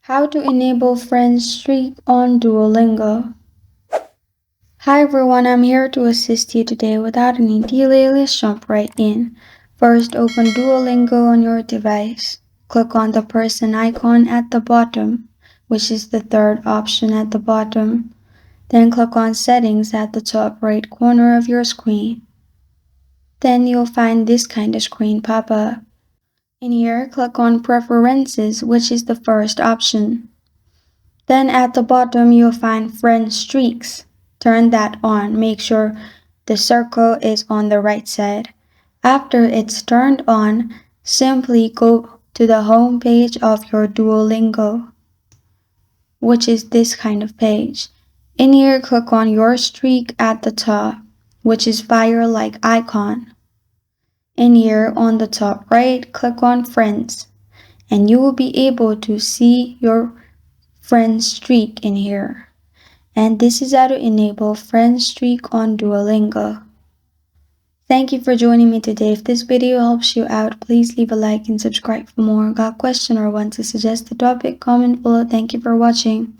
How to enable friend streak on Duolingo. Hi everyone, I'm here to assist you today. Without any delay, let's jump right in. First, open Duolingo on your device. Click on the person icon at the bottom, which is the third option at the bottom. Then click on Settings at the top right corner of your screen. Then you'll find this kind of screen pop up. In here, click on Preferences, which is the first option. Then at the bottom, you'll find friend streaks. Turn that on. Make sure the circle is on the right side. After it's turned on, simply go to the home page of your Duolingo, which is this kind of page. In here, click on your streak at the top, which is fire-like icon. In here, on the top right, click on Friends, and you will be able to see your friend streak in here. And this is how to enable friend streak on Duolingo. Thank you for joining me today. If this video helps you out, please leave a like and subscribe for more. Got a question or want to suggest a topic? Comment below. Thank you for watching.